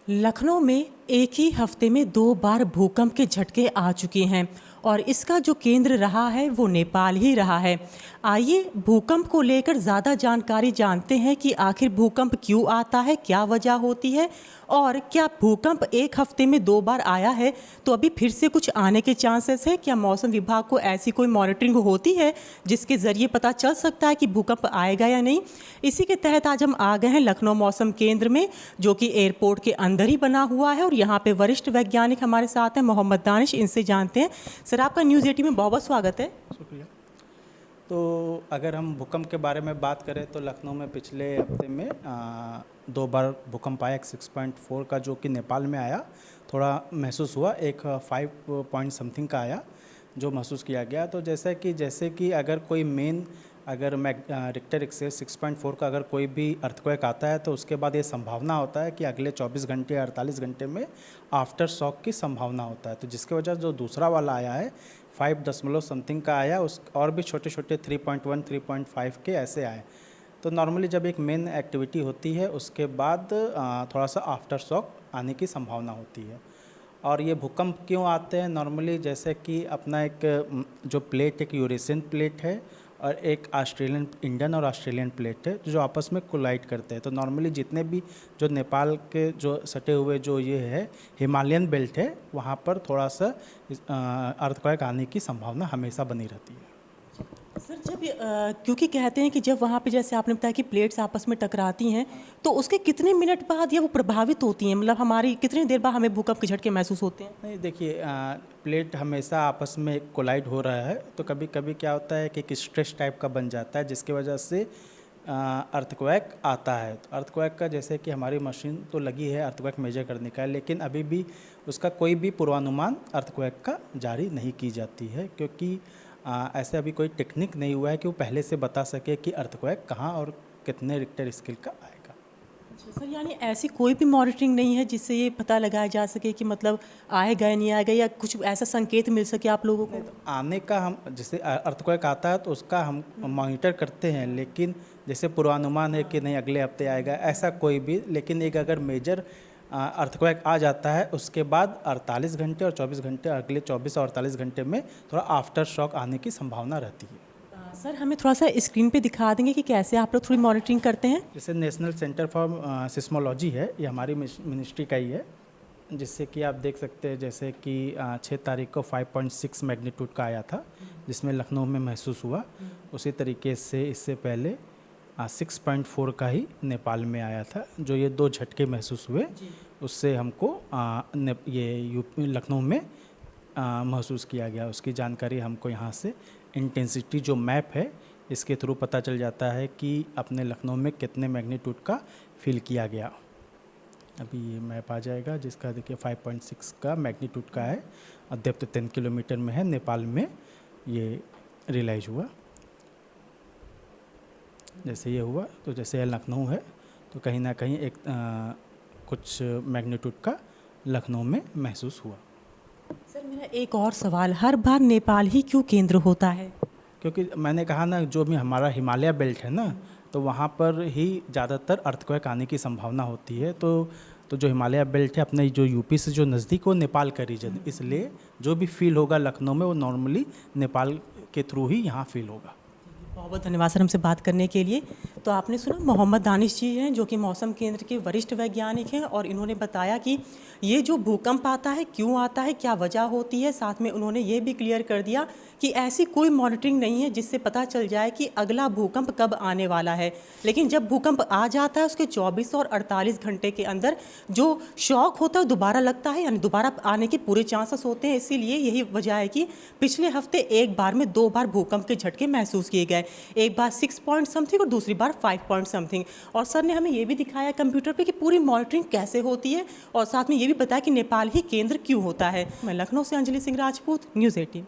लखनऊ में एक ही हफ्ते में 2 बार भूकंप के झटके आ चुके हैं और इसका जो केंद्र रहा है वो नेपाल ही रहा है। आइए भूकंप को लेकर ज़्यादा जानकारी जानते हैं कि आखिर भूकंप क्यों आता है, क्या वजह होती है और क्या भूकंप एक हफ्ते में 2 बार आया है तो अभी फिर से कुछ आने के चांसेस है। क्या मौसम विभाग को ऐसी कोई मॉनिटरिंग होती है जिसके ज़रिए पता चल सकता है कि भूकंप आएगा या नहीं। इसी के तहत आज हम आ गए हैं लखनऊ मौसम केंद्र में, जो कि एयरपोर्ट के अंदर ही बना हुआ है और यहाँ पे वरिष्ठ वैज्ञानिक हमारे साथ हैं मोहम्मद दानिश। इनसे जानते हैं। सर, आपका न्यूज़ 18 में बहुत बहुत स्वागत है। शुक्रिया। तो अगर हम भूकंप के बारे में बात करें तो लखनऊ में पिछले हफ्ते में 2 बार भूकंप आया। एक 6.4 का जो कि नेपाल में आया, थोड़ा महसूस हुआ। एक 5 पॉइंट समथिंग का आया जो महसूस किया गया। तो जैसे कि अगर कोई अगर रिक्टर स्केल 6.4 का अगर कोई भी अर्थक्वेक आता है तो उसके बाद ये संभावना होता है कि अगले 24 घंटे या 48 घंटे में आफ्टर शॉक की संभावना होता है। तो जिसके वजह जो दूसरा वाला आया है 5 दशमलव समथिंग का आया, उस और भी छोटे छोटे 3.1 3.5 के ऐसे आए। तो नॉर्मली जब एक मेन एक्टिविटी होती है उसके बाद थोड़ा सा आफ्टर शॉक आने की संभावना होती है। और ये भूकंप क्यों आते हैं नॉर्मली, जैसे कि अपना एक जो प्लेट, एक यूरेशियन प्लेट है और एक इंडियन और ऑस्ट्रेलियन प्लेट है जो आपस में कोलाइड करते हैं। तो नॉर्मली जितने भी जो नेपाल के जो सटे हुए जो ये है हिमालयन बेल्ट है, वहाँ पर थोड़ा सा अर्थक्वेक आने की संभावना हमेशा बनी रहती है। सर, जब क्योंकि कहते हैं कि जब वहाँ पे जैसे आपने बताया कि प्लेट्स आपस में टकराती हैं तो उसके कितने मिनट बाद ये वो प्रभावित होती हैं, मतलब हमारी कितनी देर बाद हमें भूकंप के झटके महसूस होते हैं। नहीं, देखिए, प्लेट हमेशा आपस में कोलाइड हो रहा है तो कभी कभी क्या होता है कि एक स्ट्रेस टाइप का बन जाता है जिसकी वजह से अर्थक्वेक आता है। तो अर्थक्वेक का जैसे कि हमारी मशीन तो लगी है अर्थक्वेक मेजर करने का, लेकिन अभी भी उसका कोई भी पूर्वानुमान अर्थक्वेक का जारी नहीं की जाती है, क्योंकि ऐसे अभी कोई टेक्निक नहीं हुआ है कि वो पहले से बता सके कि अर्थक्वेक कहाँ और कितने रिक्टर स्केल का आएगा। अच्छा सर, यानी ऐसी कोई भी मॉनिटरिंग नहीं है जिससे ये पता लगाया जा सके कि मतलब आएगा या नहीं आएगा, या कुछ ऐसा संकेत मिल सके आप लोगों को। तो आने का हम जैसे अर्थक्वेक आता है तो उसका हम मॉनिटर करते हैं, लेकिन जैसे पूर्वानुमान है कि नहीं अगले हफ्ते आएगा, ऐसा कोई भी। लेकिन एक अगर मेजर अर्थक्वेक आ जाता है उसके बाद 48 घंटे और 24 घंटे, अगले 24 और 48 घंटे में थोड़ा आफ्टर शॉक आने की संभावना रहती है। सर, हमें थोड़ा सा स्क्रीन पे दिखा देंगे कि कैसे आप लोग थोड़ी मॉनिटरिंग करते हैं। जैसे नेशनल सेंटर फॉर सिस्मोलॉजी है, ये हमारी मिनिस्ट्री का ही है, जिससे कि आप देख सकते हैं जैसे कि 6 तारीख को 5.6 मैग्नीट्यूड का आया था जिसमें लखनऊ में महसूस हुआ। उसी तरीके से इससे पहले 6.4 का ही नेपाल में आया था। जो ये 2 झटके महसूस हुए उससे हमको ये लखनऊ में महसूस किया गया। उसकी जानकारी हमको यहाँ से इंटेंसिटी जो मैप है इसके थ्रू पता चल जाता है कि अपने लखनऊ में कितने मैग्नीट्यूड का फील किया गया। अभी ये मैप आ जाएगा जिसका देखिए 5.6 का मैग्नीट्यूड का है और डेप्थ 10 किलोमीटर में है। नेपाल में ये रियलाइज हुआ। जैसे ये हुआ तो जैसे लखनऊ है तो कहीं ना कहीं एक कुछ मैग्नीट्यूड का लखनऊ में महसूस हुआ। सर, मेरा एक और सवाल, हर बार नेपाल ही क्यों केंद्र होता है? क्योंकि मैंने कहा ना, जो भी हमारा हिमालय बेल्ट है ना, तो वहाँ पर ही ज़्यादातर अर्थक्वेक आने की संभावना होती है। तो जो हिमालय बेल्ट है अपने जो यूपी से जो नज़दीक, वो नेपाल का रीजन, इसलिए जो भी फील होगा लखनऊ में वो नॉर्मली नेपाल के थ्रू ही यहाँ फील होगा। बहुत बहुत धन्यवाद सर हमसे बात करने के लिए। तो आपने सुना, मोहम्मद दानिश जी हैं जो कि मौसम केंद्र के वरिष्ठ वैज्ञानिक हैं और इन्होंने बताया कि ये जो भूकंप आता है क्यों आता है, क्या वजह होती है। साथ में उन्होंने ये भी क्लियर कर दिया कि ऐसी कोई मॉनिटरिंग नहीं है जिससे पता चल जाए कि अगला भूकंप कब आने वाला है। लेकिन जब भूकंप आ जाता है उसके 24 और 48 घंटे के अंदर जो शॉक होता है दोबारा लगता है, यानी दोबारा आने के पूरे चांसेस होते हैं। इसीलिए यही वजह है कि पिछले हफ्ते एक बार में 2 बार भूकंप के झटके महसूस किए गए, एक बार 6 पॉइंट समथिंग और दूसरी बार 5 पॉइंट समथिंग। और सर ने हमें ये भी दिखाया कंप्यूटर पे कि पूरी मॉनिटरिंग कैसे होती है और साथ में ये भी बताया कि नेपाल ही केंद्र क्यों होता है। मैं लखनऊ से अंजलि सिंह राजपूत, न्यूज़ 18।